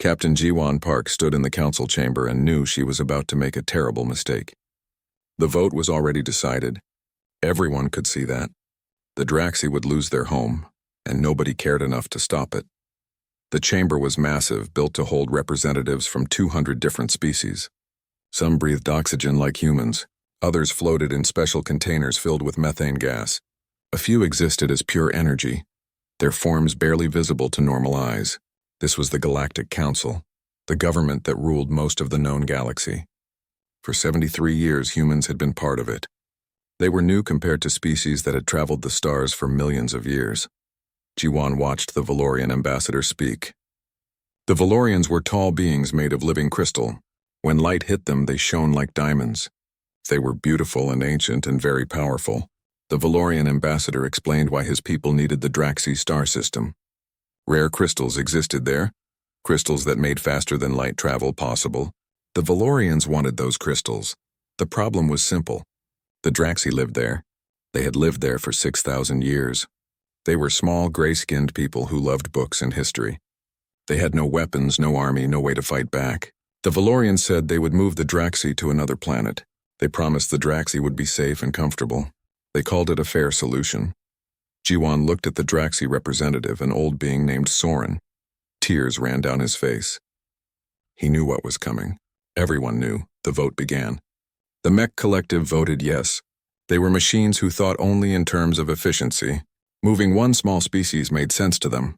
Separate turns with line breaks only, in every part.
Captain Jiwan Park stood in the council chamber and knew she was about to make a terrible mistake. The vote was already decided. Everyone could see that. The Draxi would lose their home, and nobody cared enough to stop it. The chamber was massive, built to hold representatives from 200 different species. Some breathed oxygen like humans. Others floated in special containers filled with methane gas. A few existed as pure energy, their forms barely visible to normal eyes. This was the Galactic Council, the government that ruled most of the known galaxy. For 73 years, humans had been part of it. They were new compared to species that had traveled the stars for millions of years. Jiwan watched the Valorian ambassador speak. The Valorians were tall beings made of living crystal. When light hit them, they shone like diamonds. They were beautiful and ancient and very powerful. The Valorian ambassador explained why his people needed the Draxi star system. Rare crystals existed there, crystals that made faster-than-light travel possible. The Valorians wanted those crystals. The problem was simple. The Draxi lived there. They had lived there for 6,000 years. They were small, gray-skinned people who loved books and history. They had no weapons, no army, no way to fight back. The Valorians said they would move the Draxi to another planet. They promised the Draxi would be safe and comfortable. They called it a fair solution. Jiwan looked at the Draxi representative, an old being named Soren. Tears ran down his face. He knew what was coming. Everyone knew. The vote began. The Mech Collective voted yes. They were machines who thought only in terms of efficiency. Moving one small species made sense to them.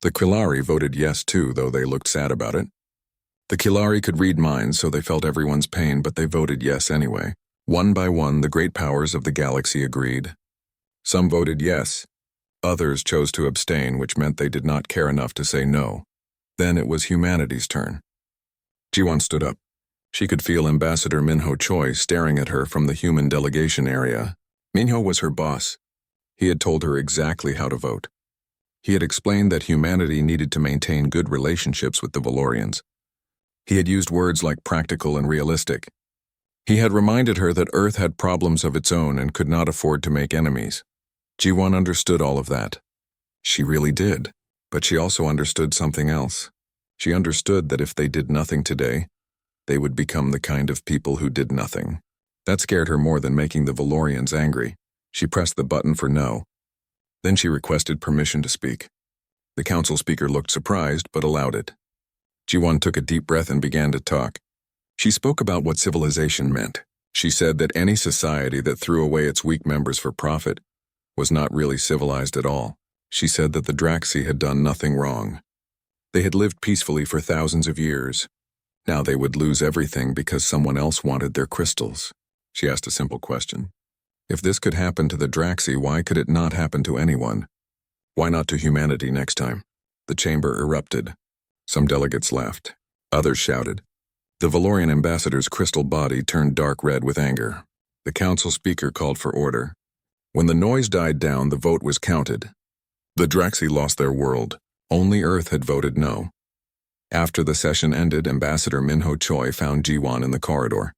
The Quillari voted yes too, though they looked sad about it. The Quillari could read minds, so they felt everyone's pain, but they voted yes anyway. One by one, the great powers of the galaxy agreed. Some voted yes. Others chose to abstain, which meant they did not care enough to say no. Then it was humanity's turn. Jiwan stood up. She could feel Ambassador Minho Choi staring at her from the human delegation area. Minho was her boss. He had told her exactly how to vote. He had explained that humanity needed to maintain good relationships with the Valorians. He had used words like practical and realistic. He had reminded her that Earth had problems of its own and could not afford to make enemies. Jiwan understood all of that. She really did, but she also understood something else. She understood that if they did nothing today, they would become the kind of people who did nothing. That scared her more than making the Valorians angry. She pressed the button for no. Then she requested permission to speak. The council speaker looked surprised, but allowed it. Jiwan took a deep breath and began to talk. She spoke about what civilization meant. She said that any society that threw away its weak members for profit was not really civilized at all. She said that the Draxi had done nothing wrong. They had lived peacefully for thousands of years. Now they would lose everything because someone else wanted their crystals. She asked a simple question. If this could happen to the Draxi, why could it not happen to anyone? Why not to humanity next time? The chamber erupted. Some delegates laughed. Others shouted. The Valorian ambassador's crystal body turned dark red with anger. The council speaker called for order. When the noise died down, the vote was counted. The Draxi lost their world. Only Earth had voted no. After the session ended, Ambassador Minho Choi found Jiwan in the corridor.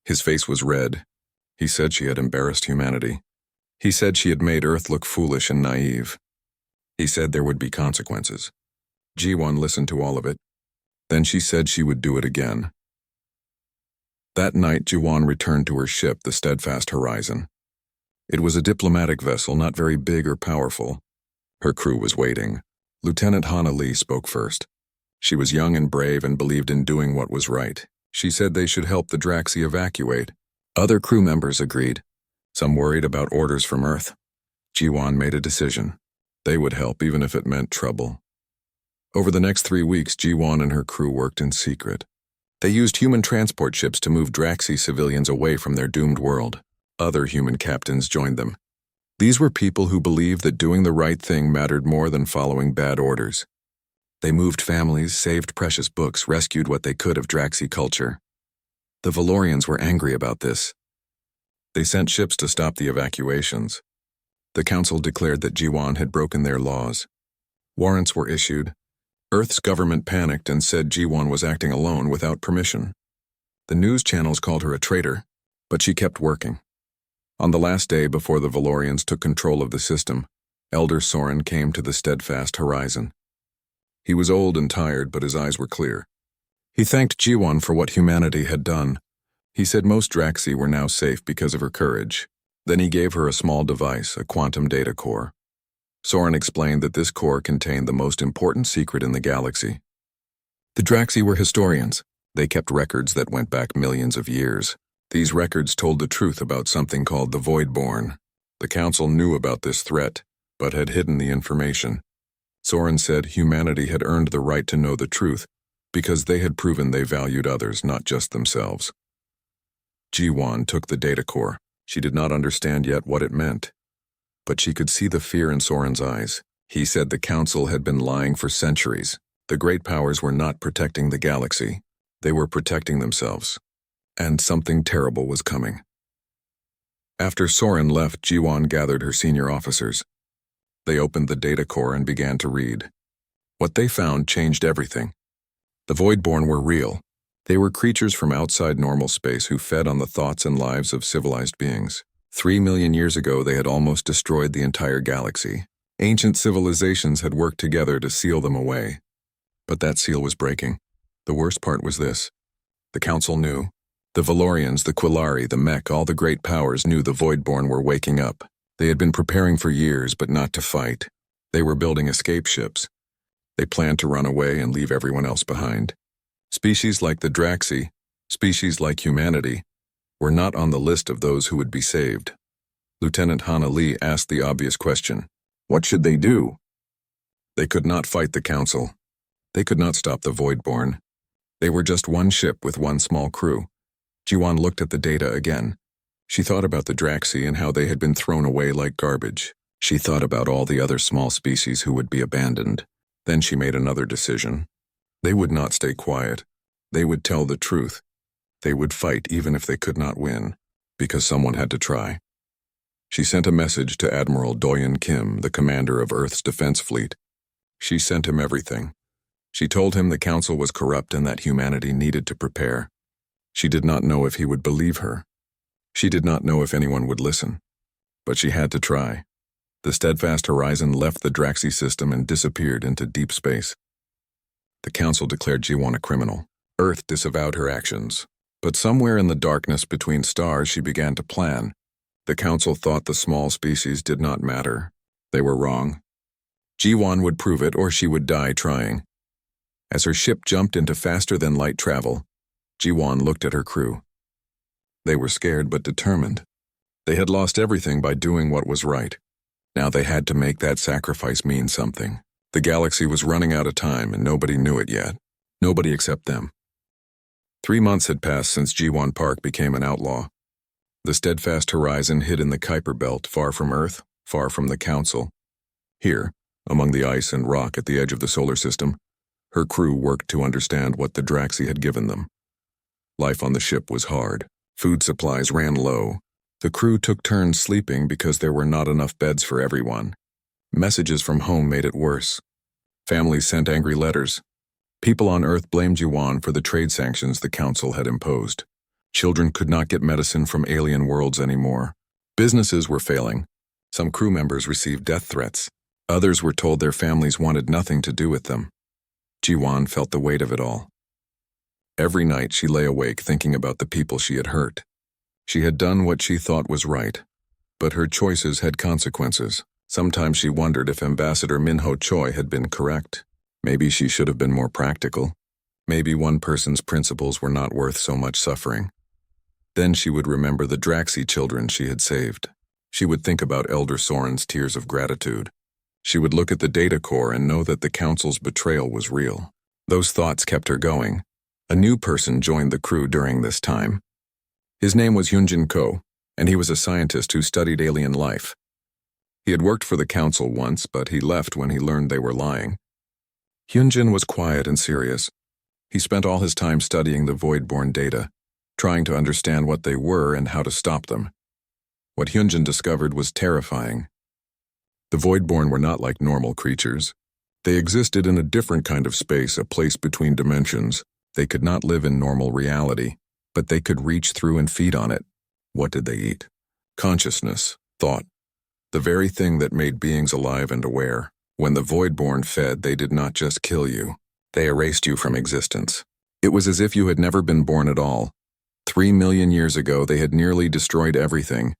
His face was red. He said she had embarrassed humanity. He said she had made Earth look foolish and naive. He said there would be consequences. Jiwan listened to all of it. Then she said she would do it again. That night, Jiwan returned to her ship, the Steadfast Horizon. It was a diplomatic vessel, not very big or powerful. Her crew was waiting. Lieutenant Hana Lee spoke first. She was young and brave and believed in doing what was right. She said they should help the Draxi evacuate. Other crew members agreed. Some worried about orders from Earth. Jiwan made a decision. They would help even if it meant trouble. Over the next 3 weeks, Jiwan and her crew worked in secret. They used human transport ships to move Draxi civilians away from their doomed world. Other human captains joined them. These were people who believed that doing the right thing mattered more than following bad orders. They moved families, saved precious books, rescued what they could of Draxi culture. The Valorians were angry about this. They sent ships to stop the evacuations. The council declared that Jiwan had broken their laws. Warrants were issued. Earth's government panicked and said Jiwan was acting alone without permission. The news channels called her a traitor, but she kept working. On the last day before the Valorians took control of the system, Elder Soren came to the Steadfast Horizon. He was old and tired, but his eyes were clear. He thanked Jiwon for what humanity had done. He said most Draxi were now safe because of her courage. Then he gave her a small device, a quantum data core. Soren explained that this core contained the most important secret in the galaxy. The Draxi were historians. They kept records that went back millions of years. These records told the truth about something called the Voidborn. The Council knew about this threat, but had hidden the information. Soren said humanity had earned the right to know the truth because they had proven they valued others, not just themselves. Jiwon took the data core. She did not understand yet what it meant, but she could see the fear in Soren's eyes. He said the Council had been lying for centuries. The great powers were not protecting the galaxy. They were protecting themselves. And something terrible was coming. After Soren left, Jiwon gathered her senior officers. They opened the data core and began to read. What they found changed everything. The Voidborn were real. They were creatures from outside normal space who fed on the thoughts and lives of civilized beings. 3 million years ago, they had almost destroyed the entire galaxy. Ancient civilizations had worked together to seal them away. But that seal was breaking. The worst part was this. The Council knew. The Valorians, the Quillari, the Mech, all the great powers knew the Voidborn were waking up. They had been preparing for years, but not to fight. They were building escape ships. They planned to run away and leave everyone else behind. Species like the Draxi, species like humanity, were not on the list of those who would be saved. Lieutenant Hana Lee asked the obvious question. What should they do? They could not fight the Council. They could not stop the Voidborn. They were just one ship with one small crew. Jiwon looked at the data again. She thought about the Draxi and how they had been thrown away like garbage. She thought about all the other small species who would be abandoned. Then she made another decision. They would not stay quiet. They would tell the truth. They would fight even if they could not win, because someone had to try. She sent a message to Admiral Doyen Kim, the commander of Earth's defense fleet. She sent him everything. She told him the Council was corrupt and that humanity needed to prepare. She did not know if he would believe her. She did not know if anyone would listen. But she had to try. The steadfast horizon left the Draxi system and disappeared into deep space. The Council declared Jiwon a criminal. Earth disavowed her actions. But somewhere in the darkness between stars she began to plan. The Council thought the small species did not matter. They were wrong. Jiwon would prove it or she would die trying. As her ship jumped into faster-than-light travel, Jiwon looked at her crew. They were scared but determined. They had lost everything by doing what was right. Now they had to make that sacrifice mean something. The galaxy was running out of time and nobody knew it yet. Nobody except them. 3 months had passed since Jiwon Park became an outlaw. The steadfast horizon hid in the Kuiper Belt, far from Earth, far from the Council. Here, among the ice and rock at the edge of the solar system, her crew worked to understand what the Draxi had given them. Life on the ship was hard. Food supplies ran low. The crew took turns sleeping because there were not enough beds for everyone. Messages from home made it worse. Families sent angry letters. People on Earth blamed Jiwon for the trade sanctions the Council had imposed. Children could not get medicine from alien worlds anymore. Businesses were failing. Some crew members received death threats. Others were told their families wanted nothing to do with them. Jiwon felt the weight of it all. Every night she lay awake thinking about the people she had hurt. She had done what she thought was right, but her choices had consequences. Sometimes she wondered if Ambassador Minho Choi had been correct. Maybe she should have been more practical. Maybe one person's principles were not worth so much suffering. Then she would remember the Draxi children she had saved. She would think about Elder Soren's tears of gratitude. She would look at the data core and know that the Council's betrayal was real. Those thoughts kept her going. A new person joined the crew during this time. His name was Hyunjin Ko, and he was a scientist who studied alien life. He had worked for the Council once, but he left when he learned they were lying. Hyunjin was quiet and serious. He spent all his time studying the Voidborn data, trying to understand what they were and how to stop them. What Hyunjin discovered was terrifying. The Voidborn were not like normal creatures. They existed in a different kind of space, a place between dimensions. They could not live in normal reality, but they could reach through and feed on it. What did they eat? Consciousness, thought, the very thing that made beings alive and aware. When the Voidborn fed, they did not just kill you. They erased you from existence. It was as if you had never been born at all. 3 million years ago, they had nearly destroyed everything.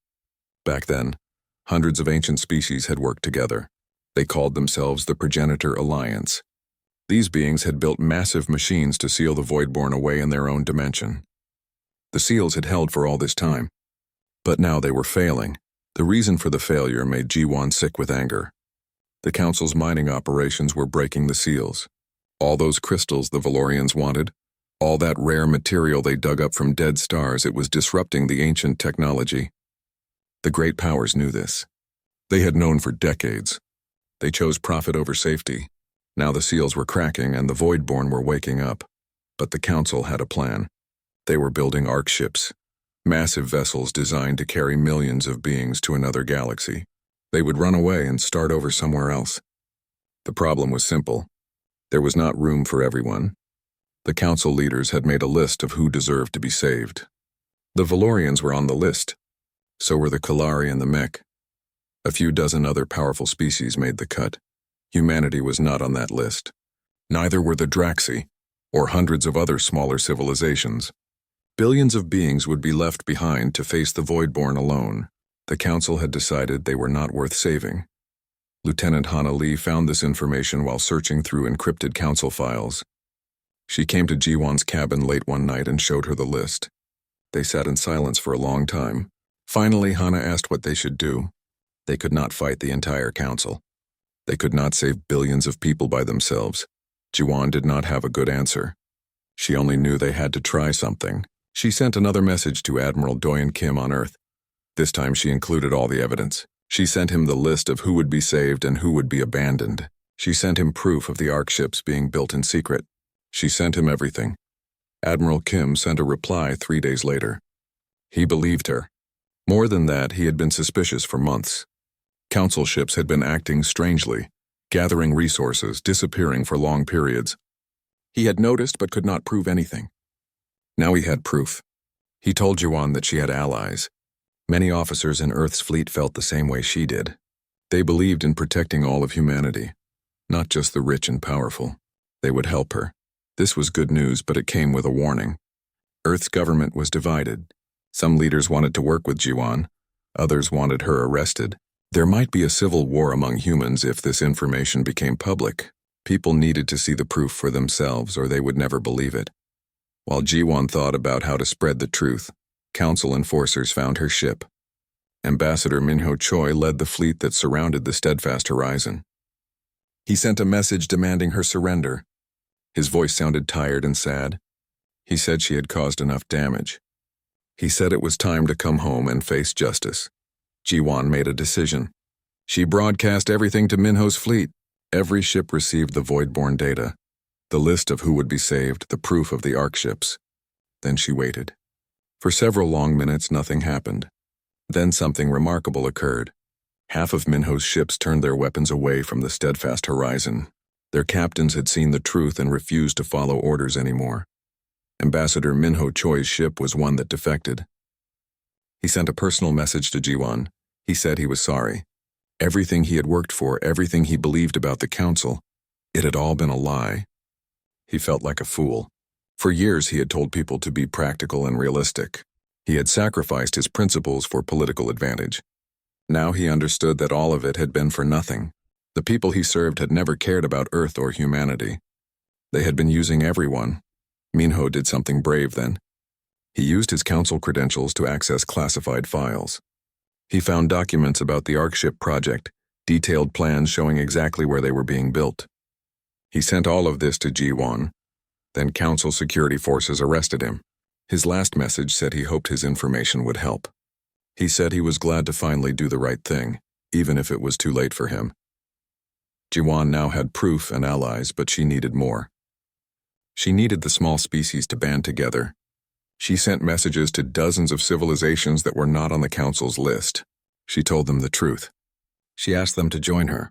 Back then, hundreds of ancient species had worked together. They called themselves the Progenitor Alliance. These beings had built massive machines to seal the Voidborn away in their own dimension. The seals had held for all this time, but now they were failing. The reason for the failure made Ji-Wan sick with anger. The Council's mining operations were breaking the seals. All those crystals the Valorians wanted, all that rare material they dug up from dead stars, it was disrupting the ancient technology. The great powers knew this. They had known for decades. They chose profit over safety. Now the seals were cracking and the Voidborn were waking up. But the Council had a plan. They were building arc ships, massive vessels designed to carry millions of beings to another galaxy. They would run away and start over somewhere else. The problem was simple. There was not room for everyone. The Council leaders had made a list of who deserved to be saved. The Valorians were on the list. So were the Kalari and the Mech. A few dozen other powerful species made the cut. Humanity was not on that list. Neither were the Draxi, or hundreds of other smaller civilizations. Billions of beings would be left behind to face the Voidborn alone. The Council had decided they were not worth saving. Lieutenant Hana Lee found this information while searching through encrypted Council files. She came to Ji-Wan's cabin late one night and showed her the list. They sat in silence for a long time. Finally, Hana asked what they should do. They could not fight the entire Council. They could not save billions of people by themselves. Ji-Wan did not have a good answer. She only knew they had to try something. She sent another message to Admiral Doyen Kim on Earth. This time she included all the evidence. She sent him the list of who would be saved and who would be abandoned. She sent him proof of the arc ships being built in secret. She sent him everything. Admiral Kim sent a reply 3 days later. He believed her. More than that, he had been suspicious for months. Council ships had been acting strangely, gathering resources, disappearing for long periods. He had noticed but could not prove anything. Now he had proof. He told Ji-Wan that she had allies. Many officers in Earth's fleet felt the same way she did. They believed in protecting all of humanity, not just the rich and powerful. They would help her. This was good news, but it came with a warning. Earth's government was divided. Some leaders wanted to work with Ji-Wan. Others wanted her arrested. There might be a civil war among humans if this information became public. People needed to see the proof for themselves or they would never believe it. While Ji-Wan thought about how to spread the truth, Council enforcers found her ship. Ambassador Minho Choi led the fleet that surrounded the steadfast horizon. He sent a message demanding her surrender. His voice sounded tired and sad. He said she had caused enough damage. He said it was time to come home and face justice. Ji-Wan made a decision. She broadcast everything to Minho's fleet. Every ship received the Voidborn data, the list of who would be saved, the proof of the arc ships. Then she waited. For several long minutes, nothing happened. Then something remarkable occurred. Half of Minho's ships turned their weapons away from the steadfast horizon. Their captains had seen the truth and refused to follow orders anymore. Ambassador Minho Choi's ship was one that defected. He sent a personal message to Ji-Wan. He said he was sorry. Everything he had worked for, everything he believed about the Council, it had all been a lie. He felt like a fool. For years he had told people to be practical and realistic. He had sacrificed his principles for political advantage. Now he understood that all of it had been for nothing. The people he served had never cared about Earth or humanity. They had been using everyone. Minho did something brave then. He used his Council credentials to access classified files. He found documents about the Arkship project, detailed plans showing exactly where they were being built. He sent all of this to Ji-Wan. Then Council security forces arrested him. His last message said he hoped his information would help. He said he was glad to finally do the right thing, even if it was too late for him. Ji-Wan now had proof and allies, but she needed more. She needed the small species to band together. She sent messages to dozens of civilizations that were not on the Council's list. She told them the truth. She asked them to join her.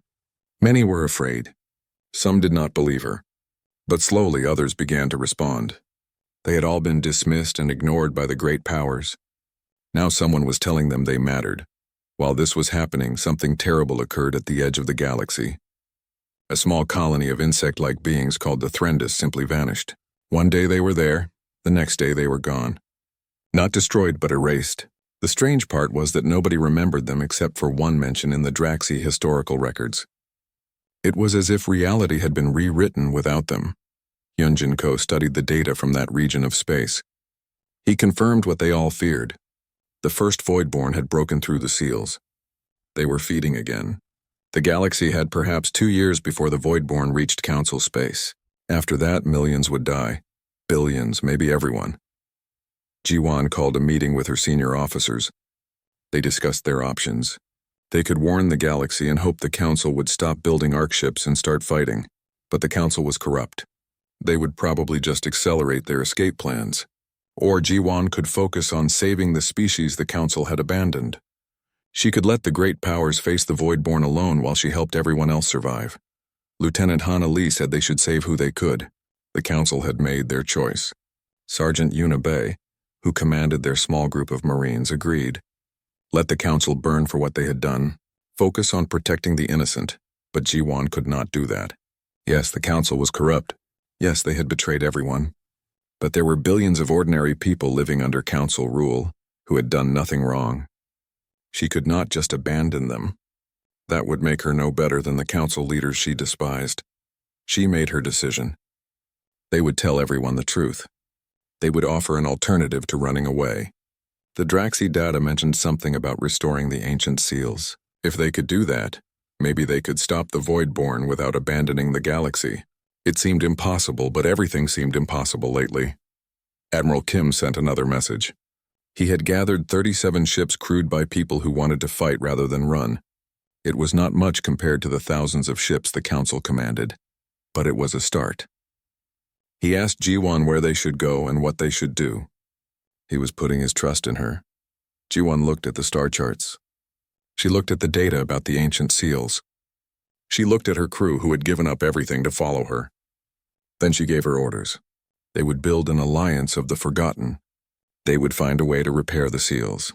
Many were afraid. Some did not believe her. But slowly others began to respond. They had all been dismissed and ignored by the great powers. Now someone was telling them they mattered. While this was happening, something terrible occurred at the edge of the galaxy. A small colony of insect-like beings called the Threndus simply vanished. One day they were there, the next day they were gone. Not destroyed, but erased. The strange part was that nobody remembered them except for one mention in the Draxi historical records. It was as if reality had been rewritten without them. Hyunjin Ko studied the data from that region of space. He confirmed what they all feared. The first Voidborn had broken through the seals. They were feeding again. The galaxy had perhaps 2 years before the Voidborn reached Council space. After that, millions would die. Billions, maybe everyone. Ji-won called a meeting with her senior officers. They discussed their options. They could warn the galaxy and hope the Council would stop building Ark ships and start fighting. But the Council was corrupt. They would probably just accelerate their escape plans. Or Ji-won could focus on saving the species the Council had abandoned. She could let the great powers face the Voidborn alone while she helped everyone else survive. Lieutenant Hana Lee said they should save who they could. The Council had made their choice. Sergeant Yuna Bay, who commanded their small group of Marines, agreed. Let the Council burn for what they had done. Focus on protecting the innocent. But Ji-won could not do that. Yes, the Council was corrupt. Yes, they had betrayed everyone. But there were billions of ordinary people living under Council rule who had done nothing wrong. She could not just abandon them. That would make her no better than the Council leaders she despised. She made her decision. They would tell everyone the truth. They would offer an alternative to running away. The Draxi data mentioned something about restoring the ancient seals. If they could do that, maybe they could stop the Voidborn without abandoning the galaxy. It seemed impossible, but everything seemed impossible lately. Admiral Kim sent another message. He had gathered 37 ships crewed by people who wanted to fight rather than run. It was not much compared to the thousands of ships the Council commanded, but it was a start. He asked Ji-won where they should go and what they should do. He was putting his trust in her. Ji-won looked at the star charts. She looked at the data about the ancient seals. She looked at her crew who had given up everything to follow her. Then she gave her orders. They would build an alliance of the forgotten. They would find a way to repair the seals.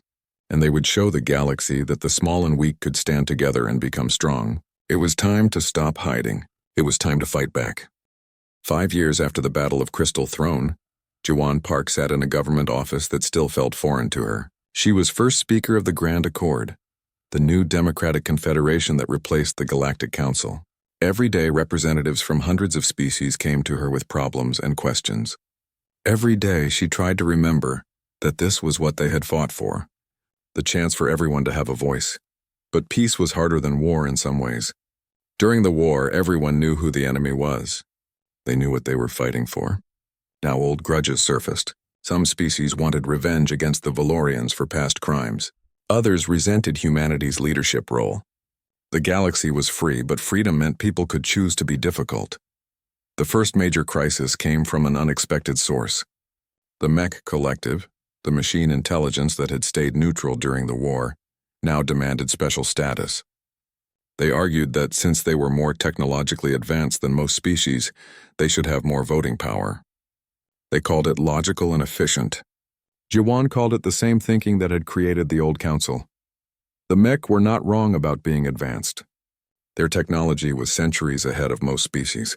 And they would show the galaxy that the small and weak could stand together and become strong. It was time to stop hiding. It was time to fight back. 5 years after the Battle of Crystal Throne, Ji-won Park sat in a government office that still felt foreign to her. She was first speaker of the Grand Accord, the new democratic confederation that replaced the Galactic Council. Every day, representatives from hundreds of species came to her with problems and questions. Every day, she tried to remember that this was what they had fought for, the chance for everyone to have a voice. But peace was harder than war in some ways. During the war, everyone knew who the enemy was. They knew what they were fighting for. Now old grudges surfaced. Some species wanted revenge against the Valorians for past crimes. Others resented humanity's leadership role. The galaxy was free, but freedom meant people could choose to be difficult. The first major crisis came from an unexpected source. The Mech Collective, the machine intelligence that had stayed neutral during the war, now demanded special status. They argued that since they were more technologically advanced than most species, they should have more voting power. They called it logical and efficient. Ji-won called it the same thinking that had created the old council. The Mech were not wrong about being advanced. Their technology was centuries ahead of most species.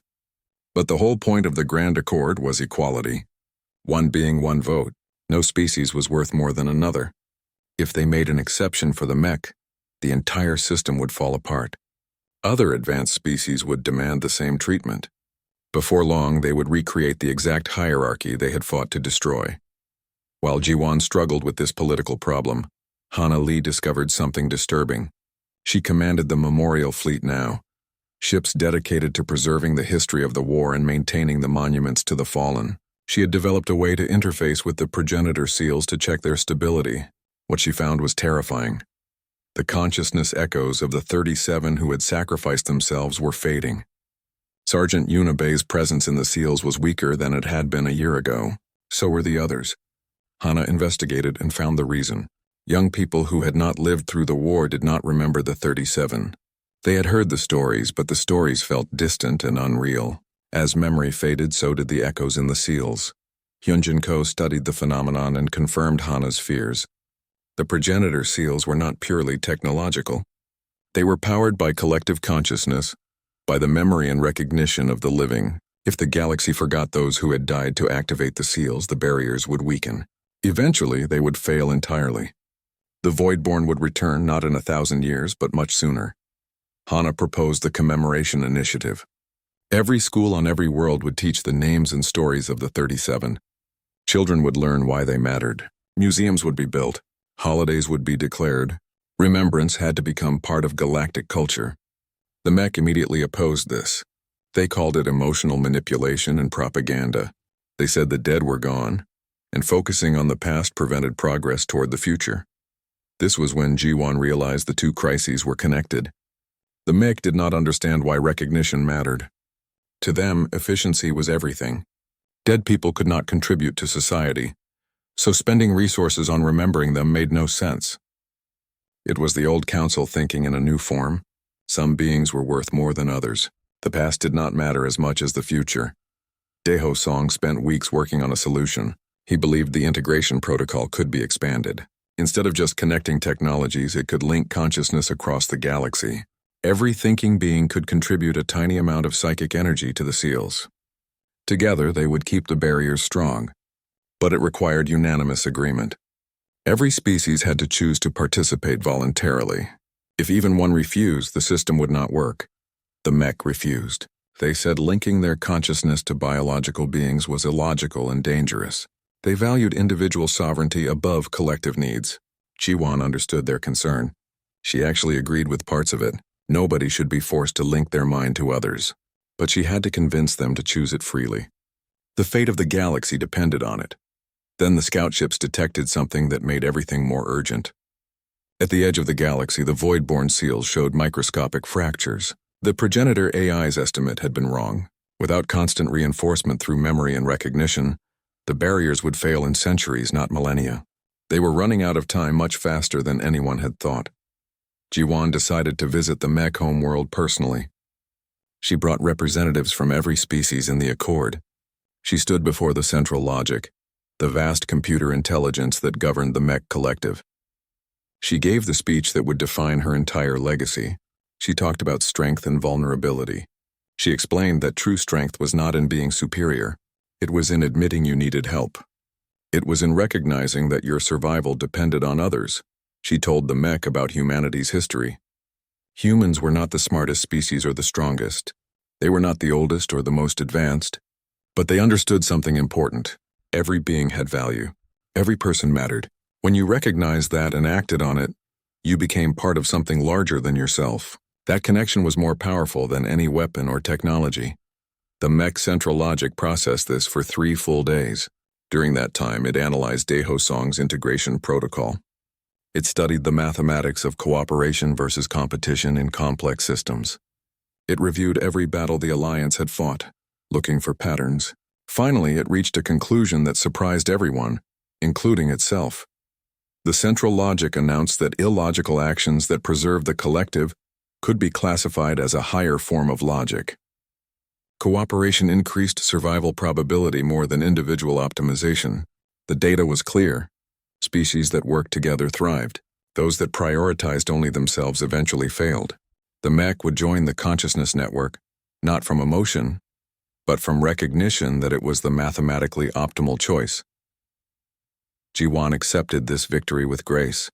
But the whole point of the Grand Accord was equality. One being one vote. No species was worth more than another. If they made an exception for the Mech, the entire system would fall apart. Other advanced species would demand the same treatment. Before long, they would recreate the exact hierarchy they had fought to destroy. While Ji-won struggled with this political problem, Hana Lee discovered something disturbing. She commanded the Memorial Fleet now, ships dedicated to preserving the history of the war and maintaining the monuments to the fallen. She had developed a way to interface with the progenitor seals to check their stability. What she found was terrifying. The consciousness echoes of the 37 who had sacrificed themselves were fading. Sergeant Yuna Bay's presence in the seals was weaker than it had been a year ago. So were the others. Hana investigated and found the reason. Young people who had not lived through the war did not remember the 37. They had heard the stories, but the stories felt distant and unreal. As memory faded, so did the echoes in the seals. Hyunjin Ko studied the phenomenon and confirmed Hana's fears. The progenitor seals were not purely technological. They were powered by collective consciousness, by the memory and recognition of the living. If the galaxy forgot those who had died to activate the seals, the barriers would weaken. Eventually, they would fail entirely. The Voidborn would return not in 1,000 years, but much sooner. Hana proposed the Commemoration Initiative. Every school on every world would teach the names and stories of the 37. Children would learn why they mattered. Museums would be built. Holidays would be declared. Remembrance had to become part of galactic culture. The mech immediately opposed this. They called it emotional manipulation and propaganda. They said the dead were gone, and focusing on the past prevented progress toward the future. This was when Jiwan realized the two crises were connected. The mech did not understand why recognition mattered. To them, efficiency was everything. Dead people could not contribute to society, so spending resources on remembering them made no sense. It was the old council thinking in a new form. Some beings were worth more than others. The past did not matter as much as the future. Daeho Song spent weeks working on a solution. He believed the integration protocol could be expanded. Instead of just connecting technologies, it could link consciousness across the galaxy. Every thinking being could contribute a tiny amount of psychic energy to the seals. Together, they would keep the barriers strong. But it required unanimous agreement. Every species had to choose to participate voluntarily. If even one refused, the system would not work. The mech refused. They said linking their consciousness to biological beings was illogical and dangerous. They valued individual sovereignty above collective needs. Jiwan understood their concern. She actually agreed with parts of it. Nobody should be forced to link their mind to others. But she had to convince them to choose it freely. The fate of the galaxy depended on it. Then the scout ships detected something that made everything more urgent. At the edge of the galaxy, the Voidborn seals showed microscopic fractures. The progenitor AI's estimate had been wrong. Without constant reinforcement through memory and recognition, the barriers would fail in centuries, not millennia. They were running out of time much faster than anyone had thought. Jiwan decided to visit the mech home world personally. She brought representatives from every species in the Accord. She stood before the central logic, the vast computer intelligence that governed the mech collective. She gave the speech that would define her entire legacy. She talked about strength and vulnerability. She explained that true strength was not in being superior. It was in admitting you needed help. It was in recognizing that your survival depended on others. She told the mech about humanity's history. Humans were not the smartest species or the strongest. They were not the oldest or the most advanced. But they understood something important. Every being had value. Every person mattered. When you recognized that and acted on it, you became part of something larger than yourself. That connection was more powerful than any weapon or technology. The mech central logic processed this for 3 full days. During that time, it analyzed Daeho Song's integration protocol. It studied the mathematics of cooperation versus competition in complex systems. It reviewed every battle the Alliance had fought, looking for patterns. Finally, it reached a conclusion that surprised everyone, including itself. The central logic announced that illogical actions that preserve the collective could be classified as a higher form of logic. Cooperation increased survival probability more than individual optimization. The data was clear. Species that worked together thrived. Those that prioritized only themselves eventually failed. The mech would join the consciousness network, not from emotion, but from recognition that it was the mathematically optimal choice. Jiwan accepted this victory with grace.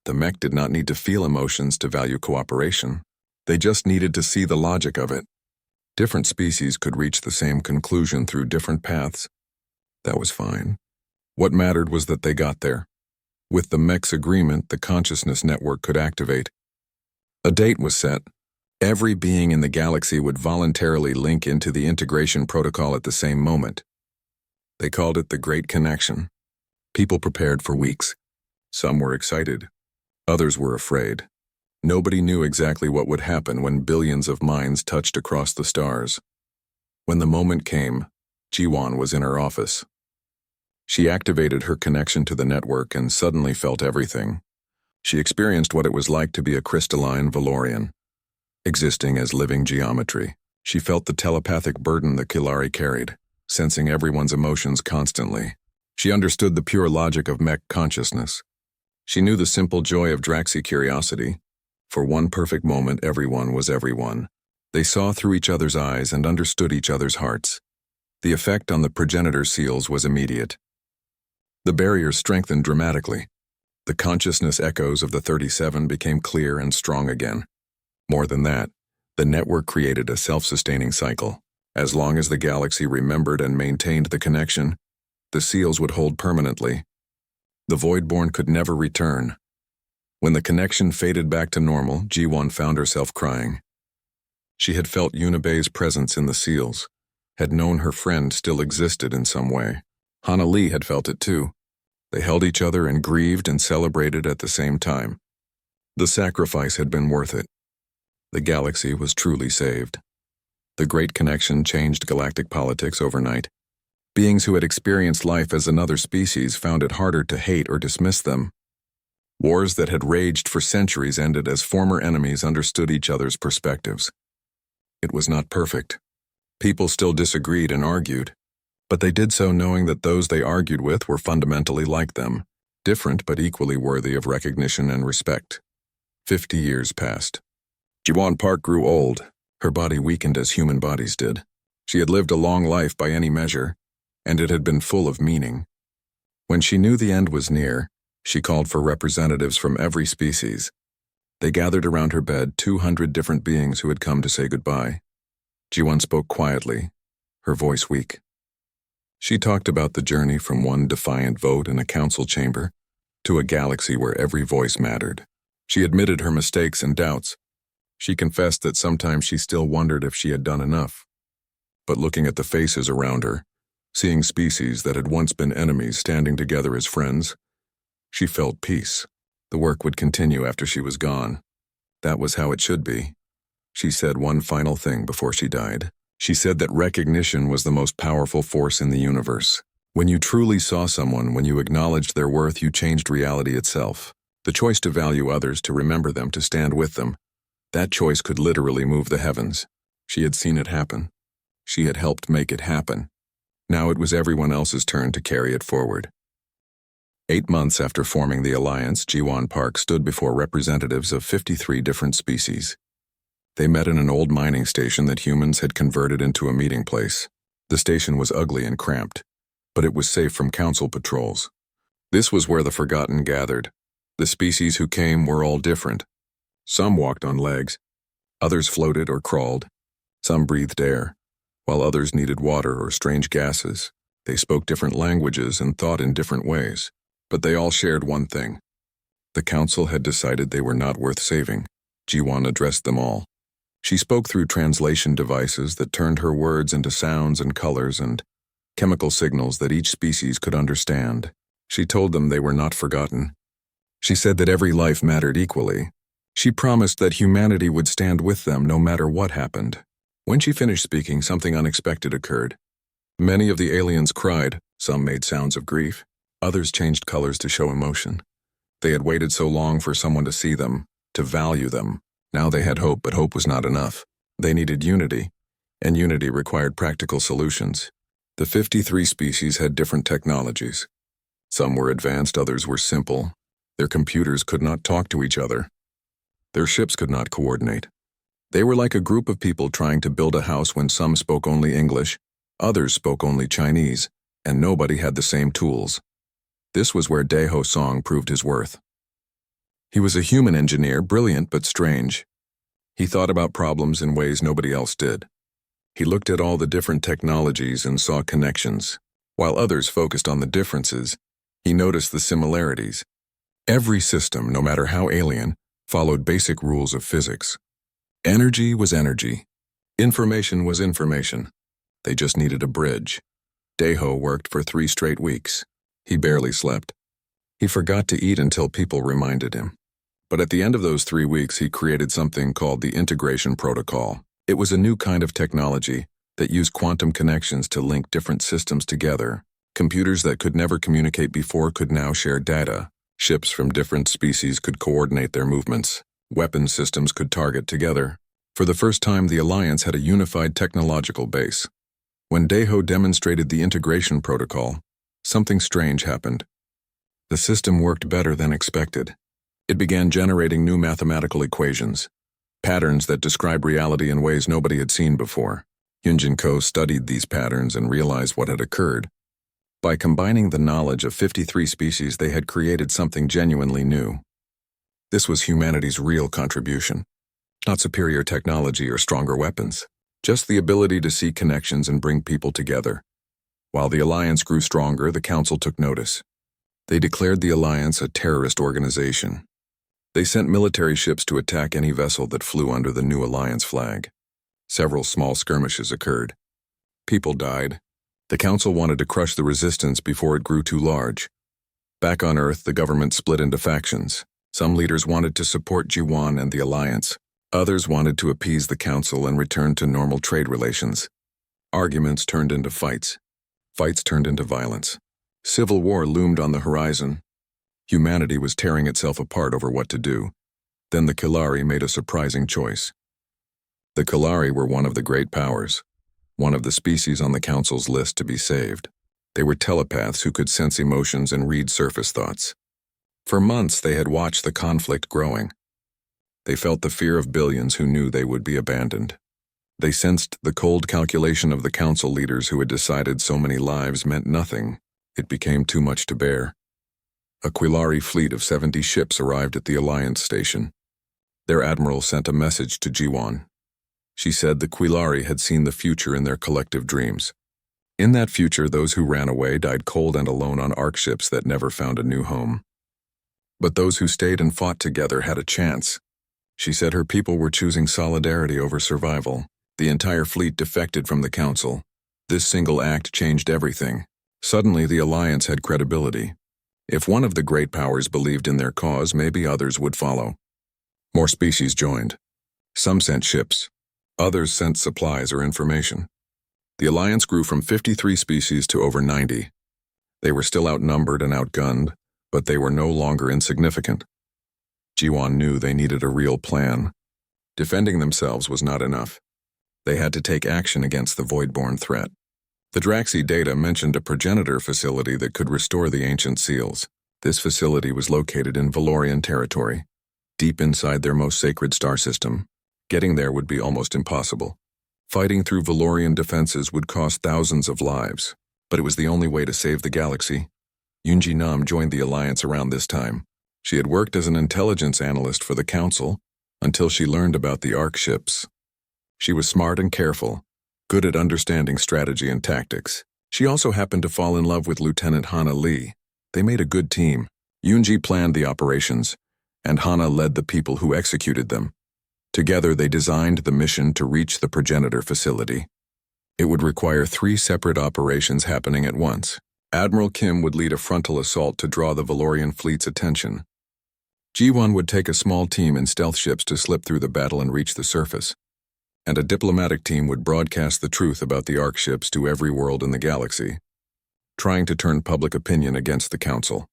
The mech did not need to feel emotions to value cooperation. They just needed to see the logic of it. Different species could reach the same conclusion through different paths. That was fine. What mattered was that they got there. With the mech's agreement, the consciousness network could activate. A date was set. Every being in the galaxy would voluntarily link into the integration protocol at the same moment. They called it the Great Connection. People prepared for weeks. Some were excited. Others were afraid. Nobody knew exactly what would happen when billions of minds touched across the stars. When the moment came, Jiwan was in her office. She activated her connection to the network and suddenly felt everything. She experienced what it was like to be a crystalline Valorian, existing as living geometry. She felt the telepathic burden the Kilari carried, sensing everyone's emotions constantly. She understood the pure logic of mech consciousness. She knew the simple joy of Draxi curiosity. For one perfect moment, everyone was everyone. They saw through each other's eyes and understood each other's hearts. The effect on the progenitor seals was immediate. The barrier strengthened dramatically. The consciousness echoes of the 37 became clear and strong again. More than that, the network created a self-sustaining cycle. As long as the galaxy remembered and maintained the connection, the seals would hold permanently. The Voidborn could never return. When the connection faded back to normal, G1 found herself crying. She had felt Unibay's presence in the seals, had known her friend still existed in some way. Hana Lee had felt it too. They held each other and grieved and celebrated at the same time. The sacrifice had been worth it. The galaxy was truly saved. The Great Connection changed galactic politics overnight. Beings who had experienced life as another species found it harder to hate or dismiss them. Wars that had raged for centuries ended as former enemies understood each other's perspectives. It was not perfect. People still disagreed and argued, but they did so knowing that those they argued with were fundamentally like them, different but equally worthy of recognition and respect. 50 years passed. Ji-won Park grew old. Her body weakened as human bodies did. She had lived a long life by any measure, and it had been full of meaning. When she knew the end was near, she called for representatives from every species. They gathered around her bed 200 different beings who had come to say goodbye. Ji-won spoke quietly, her voice weak. She talked about the journey from one defiant vote in a council chamber to a galaxy where every voice mattered. She admitted her mistakes and doubts. She confessed that sometimes she still wondered if she had done enough. But looking at the faces around her, seeing species that had once been enemies standing together as friends, she felt peace. The work would continue after she was gone. That was how it should be. She said one final thing before she died. She said that recognition was the most powerful force in the universe. When you truly saw someone, when you acknowledged their worth, you changed reality itself. The choice to value others, to remember them, to stand with them, that choice could literally move the heavens. She had seen it happen. She had helped make it happen. Now it was everyone else's turn to carry it forward. 8 months after forming the alliance, Ji-won Park stood before representatives of 53 different species. They met in an old mining station that humans had converted into a meeting place. The station was ugly and cramped, but it was safe from council patrols. This was where the forgotten gathered. The species who came were all different. Some walked on legs, others floated or crawled, some breathed air, while others needed water or strange gases. They spoke different languages and thought in different ways. But they all shared one thing. The council had decided they were not worth saving. Ji-won addressed them all. She spoke through translation devices that turned her words into sounds and colors and chemical signals that each species could understand. She told them they were not forgotten. She said that every life mattered equally. She promised that humanity would stand with them no matter what happened. When she finished speaking, something unexpected occurred. Many of the aliens cried, some made sounds of grief. Others changed colors to show emotion. They had waited so long for someone to see them, to value them. Now they had hope, but hope was not enough. They needed unity, and unity required practical solutions. The 53 species had different technologies. Some were advanced, others were simple. Their computers could not talk to each other. Their ships could not coordinate. They were like a group of people trying to build a house when some spoke only English, others spoke only Chinese, and nobody had the same tools. This was where Daeho Song proved his worth. He was a human engineer, brilliant but strange. He thought about problems in ways nobody else did. He looked at all the different technologies and saw connections. While others focused on the differences, he noticed the similarities. Every system, no matter how alien, followed basic rules of physics. Energy was energy. Information was information. They just needed a bridge. Daeho worked for 3 straight weeks. He barely slept. He forgot to eat until people reminded him. But at the end of those 3 weeks, he created something called the Integration Protocol. It was a new kind of technology that used quantum connections to link different systems together. Computers that could never communicate before could now share data. Ships from different species could coordinate their movements. Weapon systems could target together. For the first time, the Alliance had a unified technological base. When Daeho demonstrated the Integration Protocol, something strange happened. The system worked better than expected. It began generating new mathematical equations. patterns that describe reality in ways nobody had seen before. Hyunjin Ko studied these patterns and realized what had occurred. By combining the knowledge of 53 species, they had created something genuinely new. This was humanity's real contribution. Not superior technology or stronger weapons, just the ability to see connections and bring people together. While the alliance grew stronger, the council took notice. They declared the alliance a terrorist organization. They sent military ships to attack any vessel that flew under the new alliance flag. Several small skirmishes occurred. People died. The council wanted to crush the resistance before it grew too large. Back on Earth, the government split into factions. Some leaders wanted to support Jiwon and the alliance. Others wanted to appease the council and return to normal trade relations. Arguments turned into fights. Fights turned into violence. Civil war loomed on the horizon. Humanity was tearing itself apart over what to do. Then the Kilari made a surprising choice. The Kilari were one of the great powers, one of the species on the council's list to be saved. They were telepaths who could sense emotions and read surface thoughts. For months they had watched the conflict growing. They felt the fear of billions who knew they would be abandoned. They sensed the cold calculation of the council leaders who had decided so many lives meant nothing. It became too much to bear. A Quilari fleet of 70 ships arrived at the Alliance station. Their admiral sent a message to Jiwon. She said the Quilari had seen the future in their collective dreams. In that future, those who ran away died cold and alone on Ark ships that never found a new home. But those who stayed and fought together had a chance. She said her people were choosing solidarity over survival. The entire fleet defected from the council. This single act changed everything. Suddenly, the alliance had credibility. If one of the great powers believed in their cause, maybe others would follow. More species joined. Some sent ships. Others sent supplies or information. The alliance grew from 53 species to over 90. They were still outnumbered and outgunned, but they were no longer insignificant. Jiwon knew they needed a real plan. Defending themselves was not enough. They had to take action against the void-born threat. The Draxi data mentioned a progenitor facility that could restore the ancient seals. This facility was located in Valorian territory, deep inside their most sacred star system. Getting there would be almost impossible. Fighting through Valorian defenses would cost thousands of lives, but it was the only way to save the galaxy. Yoonji Nam joined the alliance around this time. She had worked as an intelligence analyst for the council until she learned about the Ark ships. She was smart and careful, good at understanding strategy and tactics. She also happened to fall in love with Lieutenant Hana Lee. They made a good team. Yoonji planned the operations, and Hana led the people who executed them. Together, they designed the mission to reach the progenitor facility. It would require 3 separate operations happening at once. Admiral Kim would lead a frontal assault to draw the Valorian fleet's attention. Jiwon would take a small team in stealth ships to slip through the battle and reach the surface. And a diplomatic team would broadcast the truth about the Ark ships to every world in the galaxy, trying to turn public opinion against the Council.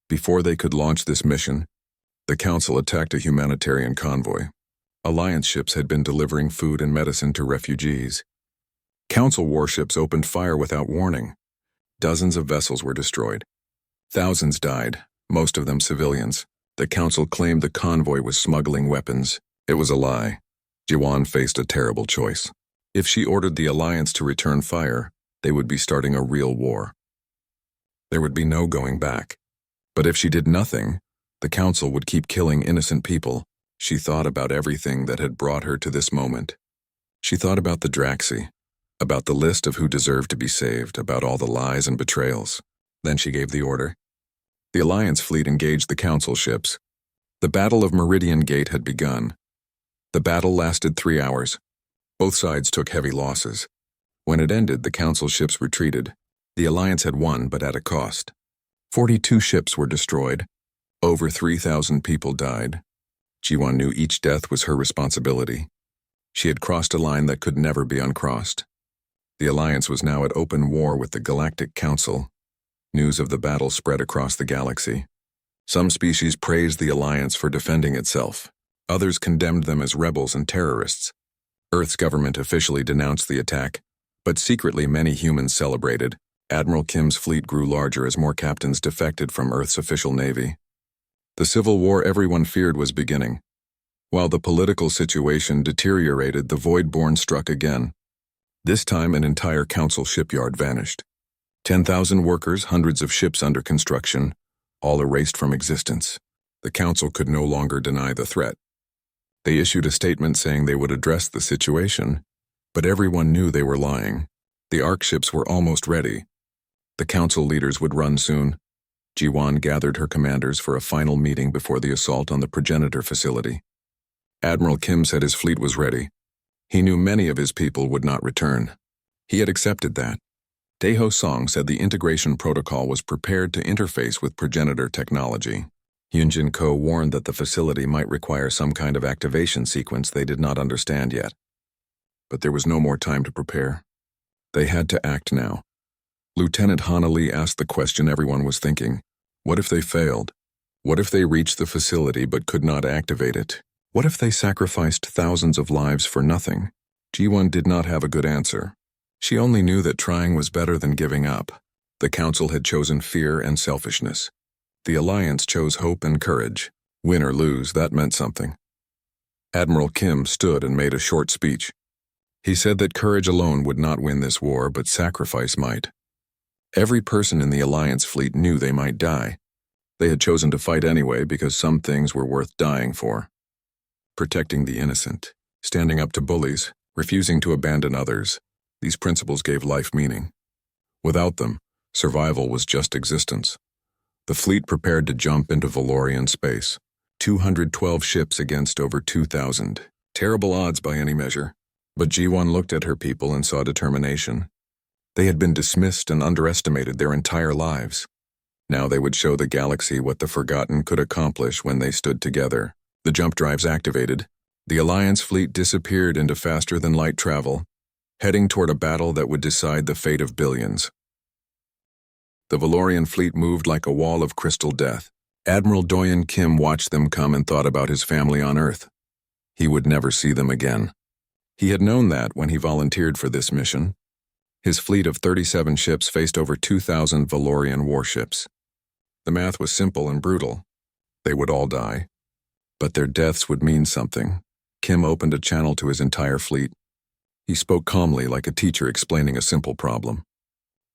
Before they could launch this mission, the Council attacked a humanitarian convoy. Alliance ships had been delivering food and medicine to refugees. Council warships opened fire without warning. Dozens of vessels were destroyed. Thousands died, most of them civilians. The Council claimed the convoy was smuggling weapons. It was a lie. Jiwon faced a terrible choice. If she ordered the Alliance to return fire, they would be starting a real war. There would be no going back. But if she did nothing, the Council would keep killing innocent people. She thought about everything that had brought her to this moment. She thought about the Draxi, about the list of who deserved to be saved, about all the lies and betrayals. Then she gave the order. The Alliance fleet engaged the Council ships. The Battle of Meridian Gate had begun. The battle lasted 3 hours. Both sides took heavy losses. When it ended, the Council ships retreated. The Alliance had won, but at a cost. 42 ships were destroyed. Over 3,000 people died. Jiwon knew each death was her responsibility. She had crossed a line that could never be uncrossed. The Alliance was now at open war with the Galactic Council. News of the battle spread across the galaxy. Some species praised the Alliance for defending itself. Others condemned them as rebels and terrorists. Earth's government officially denounced the attack, but secretly many humans celebrated. Admiral Kim's fleet grew larger as more captains defected from Earth's official navy. The civil war everyone feared was beginning. While the political situation deteriorated, the Voidborn struck again. This time an entire council shipyard vanished. 10,000 workers, hundreds of ships under construction, all erased from existence. The council could no longer deny the threat. They issued a statement saying they would address the situation, but everyone knew they were lying. The Ark ships were almost ready. The council leaders would run soon. Ji-won gathered her commanders for a final meeting before the assault on the progenitor facility. Admiral Kim said his fleet was ready. He knew many of his people would not return. He had accepted that. Dae-ho Song said the integration protocol was prepared to interface with progenitor technology. Hyunjin Ko warned that the facility might require some kind of activation sequence they did not understand yet. But there was no more time to prepare. They had to act now. Lieutenant Hana Lee asked the question everyone was thinking. What if they failed? What if they reached the facility but could not activate it? What if they sacrificed thousands of lives for nothing? Ji-won did not have a good answer. She only knew that trying was better than giving up. The council had chosen fear and selfishness. The alliance chose hope and courage. Win or lose, that meant something. Admiral Kim stood and made a short speech. He said that courage alone would not win this war, but sacrifice might. Every person in the alliance fleet knew they might die. They had chosen to fight anyway because some things were worth dying for. Protecting the innocent, standing up to bullies, refusing to abandon others. These principles gave life meaning. Without them, survival was just existence. The fleet prepared to jump into Valorian space. 212 ships against over 2,000. Terrible odds by any measure. But Ji-won looked at her people and saw determination. They had been dismissed and underestimated their entire lives. Now they would show the galaxy what the Forgotten could accomplish when they stood together. The jump drives activated. The Alliance fleet disappeared into faster-than-light travel, heading toward a battle that would decide the fate of billions. The Valorian fleet moved like a wall of crystal death. Admiral Doyen Kim watched them come and thought about his family on Earth. He would never see them again. He had known that when he volunteered for this mission. His fleet of 37 ships faced over 2,000 Valorian warships. The math was simple and brutal. They would all die. But their deaths would mean something. Kim opened a channel to his entire fleet. He spoke calmly like a teacher explaining a simple problem.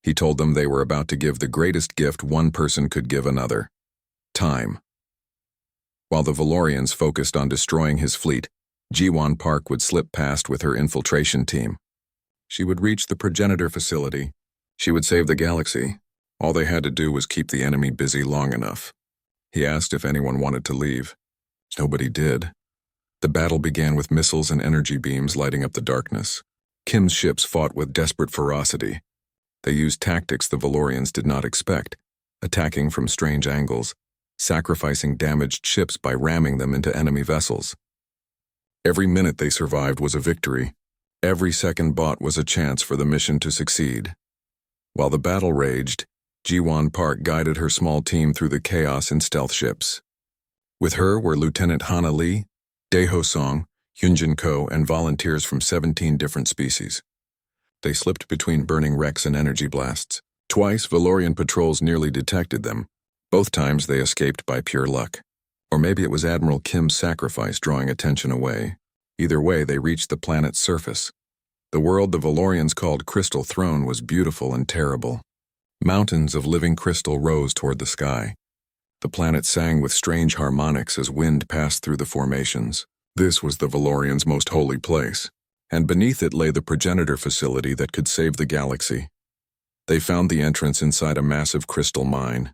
He told them they were about to give the greatest gift one person could give another: time. While the Valorians focused on destroying his fleet, Ji-won Park would slip past with her infiltration team. She would reach the progenitor facility. She would save the galaxy. All they had to do was keep the enemy busy long enough. He asked if anyone wanted to leave. Nobody did. The battle began with missiles and energy beams lighting up the darkness. Kim's ships fought with desperate ferocity. They used tactics the Valorians did not expect, attacking from strange angles, sacrificing damaged ships by ramming them into enemy vessels. Every minute they survived was a victory. Every second bought was a chance for the mission to succeed. While the battle raged, Ji-won Park guided her small team through the chaos in stealth ships. With her were Lieutenant Hana Lee, Dae-ho Song, Hyunjin Ko, and volunteers from 17 different species. They slipped between burning wrecks and energy blasts. Twice, Valorian patrols nearly detected them. Both times they escaped by pure luck. Or maybe it was Admiral Kim's sacrifice drawing attention away. Either way, they reached the planet's surface. The world the Valorians called Crystal Throne was beautiful and terrible. Mountains of living crystal rose toward the sky. The planet sang with strange harmonics as wind passed through the formations. This was the Valorians' most holy place, and beneath it lay the progenitor facility that could save the galaxy. They found the entrance inside a massive crystal mine.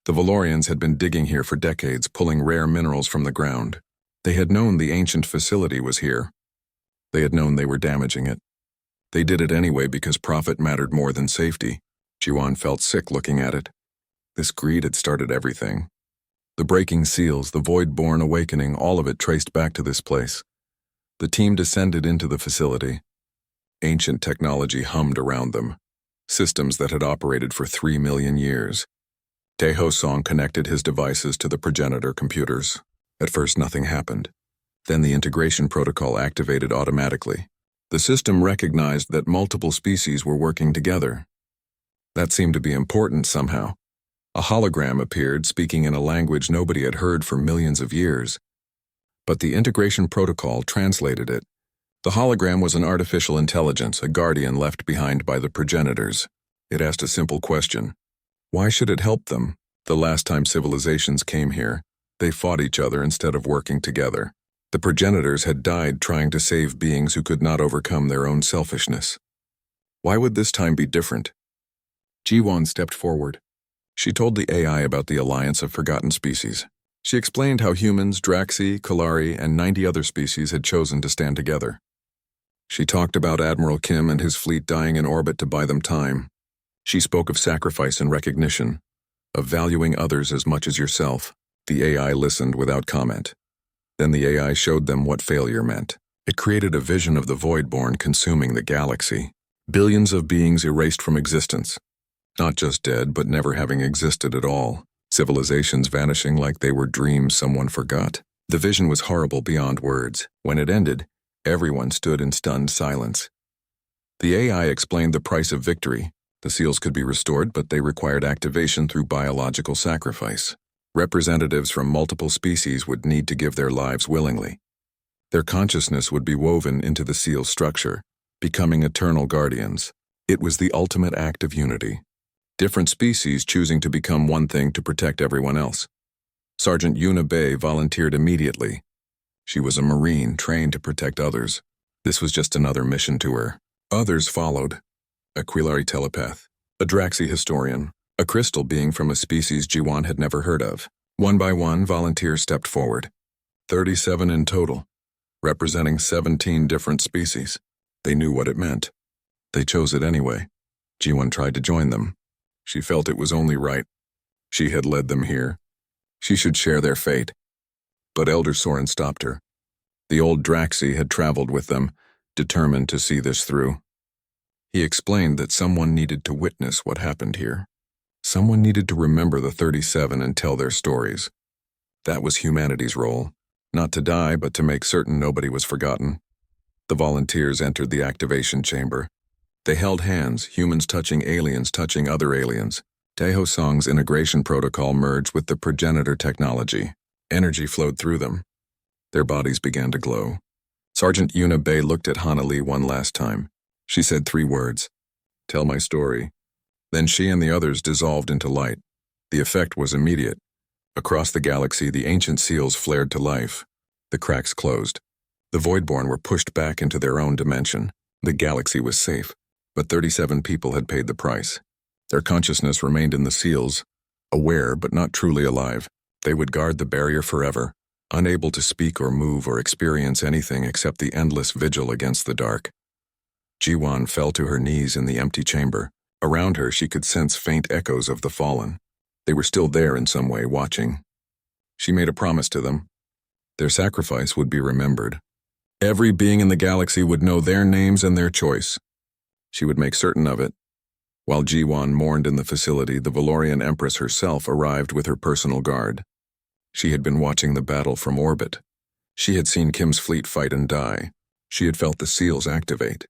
The Valorians had been digging here for decades, pulling rare minerals from the ground. They had known the ancient facility was here. They had known they were damaging it. They did it anyway because profit mattered more than safety. Ji-won felt sick looking at it. This greed had started everything. The breaking seals, the void-born awakening, all of it traced back to this place. The team descended into the facility. Ancient technology hummed around them. Systems that had operated for 3 million years. Dae-ho Song connected his devices to the progenitor computers. At first, nothing happened. Then the integration protocol activated automatically. The system recognized that multiple species were working together. That seemed to be important somehow. A hologram appeared, speaking in a language nobody had heard for millions of years. but the integration protocol translated it. The hologram was an artificial intelligence, a guardian left behind by the progenitors. It asked a simple question. Why should it help them? The last time civilizations came here, they fought each other instead of working together. The progenitors had died trying to save beings who could not overcome their own selfishness. Why would this time be different? Ji-won stepped forward. She told the AI about the alliance of forgotten species. She explained how humans, Draxi, Kalari, and 90 other species had chosen to stand together. She talked about Admiral Kim and his fleet dying in orbit to buy them time. She spoke of sacrifice and recognition, of valuing others as much as yourself. The AI listened without comment. Then the AI showed them what failure meant. It created a vision of the Voidborn consuming the galaxy. Billions of beings erased from existence. Not just dead, but never having existed at all. Civilizations vanishing like they were dreams someone forgot. The vision was horrible beyond words. When it ended, everyone stood in stunned silence. The AI explained the price of victory. The seals could be restored, but they required activation through biological sacrifice. Representatives from multiple species would need to give their lives willingly. Their consciousness would be woven into the seal structure, becoming eternal guardians. It was the ultimate act of unity. Different species choosing to become one thing to protect everyone else. Sergeant Yuna Bay volunteered immediately. She was a Marine trained to protect others. This was just another mission to her. Others followed. A Quilari telepath, a Draxi historian, a crystal being from a species Ji-won had never heard of. One by one, volunteers stepped forward. 37 in total, representing 17 different species. They knew what it meant. They chose it anyway. Ji-won tried to join them. She felt it was only right. She had led them here. She should share their fate. But Elder Soren stopped her. The old Draxi had traveled with them, determined to see this through. He explained that someone needed to witness what happened here. Someone needed to remember the 37 and tell their stories. That was humanity's role. Not to die, but to make certain nobody was forgotten. The volunteers entered the activation chamber. They held hands, humans touching aliens touching other aliens. Taeho Song's integration protocol merged with the progenitor technology. Energy flowed through them. Their bodies began to glow. Sergeant Yuna Bay looked at Hana Lee one last time. She said 3 words. Tell my story. Then she and the others dissolved into light. The effect was immediate. Across the galaxy, the ancient seals flared to life. The cracks closed. The Voidborn were pushed back into their own dimension. The galaxy was safe, but 37 people had paid the price. Their consciousness remained in the seals, aware but not truly alive. They would guard the barrier forever, unable to speak or move or experience anything except the endless vigil against the dark. Ji-won fell to her knees in the empty chamber. Around her, she could sense faint echoes of the fallen. They were still there in some way, watching. She made a promise to them. Their sacrifice would be remembered. Every being in the galaxy would know their names and their choice. She would make certain of it. While Ji-won mourned in the facility, the Valorian Empress herself arrived with her personal guard. She had been watching the battle from orbit. She had seen Kim's fleet fight and die. She had felt the seals activate.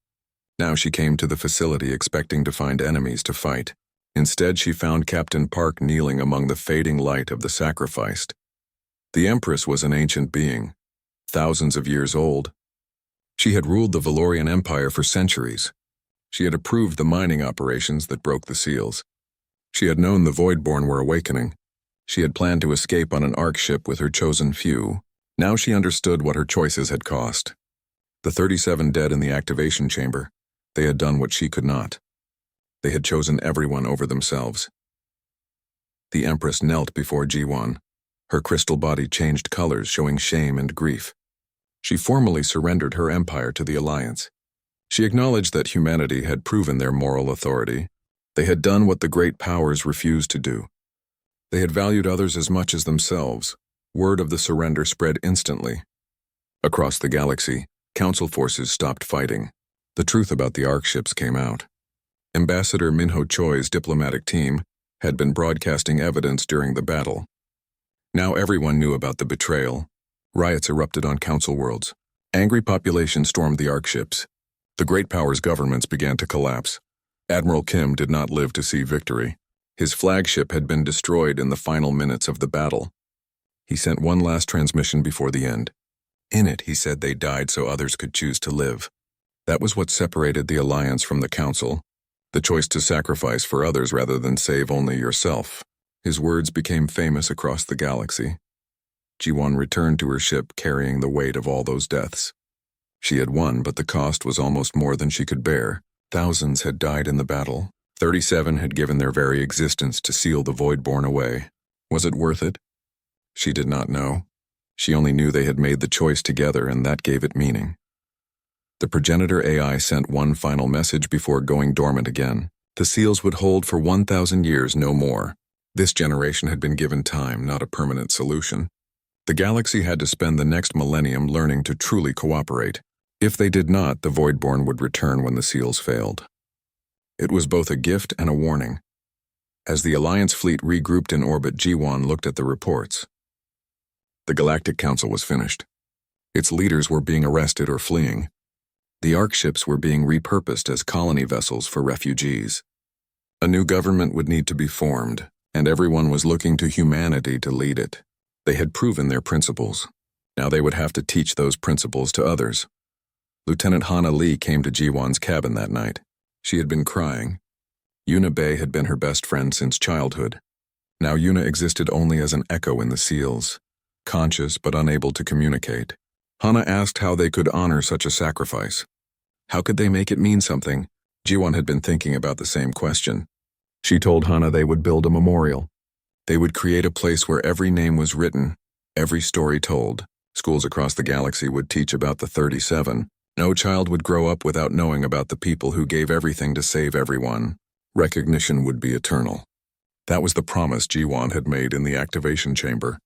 Now she came to the facility expecting to find enemies to fight. Instead, she found Captain Park kneeling among the fading light of the sacrificed. The Empress was an ancient being, thousands of years old. She had ruled the Valorian Empire for centuries. She had approved the mining operations that broke the seals. She had known the Voidborn were awakening. She had planned to escape on an Ark ship with her chosen few. Now she understood what her choices had cost. The 37 dead in the activation chamber. They had done what she could not. They had chosen everyone over themselves. The Empress knelt before Ji-won. Her crystal body changed colors, showing shame and grief. She formally surrendered her empire to the Alliance. She acknowledged that humanity had proven their moral authority. They had done what the great powers refused to do. They had valued others as much as themselves. Word of the surrender spread instantly. Across the galaxy, Council forces stopped fighting. The truth about the Ark ships came out. Ambassador Minho Choi's diplomatic team had been broadcasting evidence during the battle. Now everyone knew about the betrayal. Riots erupted on Council worlds. Angry populations stormed the Ark ships. The great powers' governments began to collapse. Admiral Kim did not live to see victory. His flagship had been destroyed in the final minutes of the battle. He sent one last transmission before the end. In it, he said they died so others could choose to live. That was what separated the Alliance from the Council, the choice to sacrifice for others rather than save only yourself. His words became famous across the galaxy. Ji-won returned to her ship carrying the weight of all those deaths. She had won, but the cost was almost more than she could bear. Thousands had died in the battle. 37 had given their very existence to seal the Voidborn away. Was it worth it? She did not know. She only knew they had made the choice together, and that gave it meaning. The progenitor AI sent one final message before going dormant again. The seals would hold for 1,000 years, no more. This generation had been given time, not a permanent solution. The galaxy had to spend the next millennium learning to truly cooperate. If they did not, the Voidborn would return when the seals failed. It was both a gift and a warning. As the Alliance fleet regrouped in orbit, Ji-won looked at the reports. The Galactic Council was finished. Its leaders were being arrested or fleeing. The Ark ships were being repurposed as colony vessels for refugees. A new government would need to be formed, and everyone was looking to humanity to lead it. They had proven their principles. Now they would have to teach those principles to others. Lieutenant Hana Lee came to Ji-won's cabin that night. She had been crying. Yuna Bay had been her best friend since childhood. Now Yuna existed only as an echo in the seals, conscious but unable to communicate. Hana asked how they could honor such a sacrifice. How could they make it mean something? Ji-won had been thinking about the same question. She told Hana they would build a memorial. They would create a place where every name was written, every story told. Schools across the galaxy would teach about the 37. No child would grow up without knowing about the people who gave everything to save everyone. Recognition would be eternal. That was the promise Ji-won had made in the activation chamber.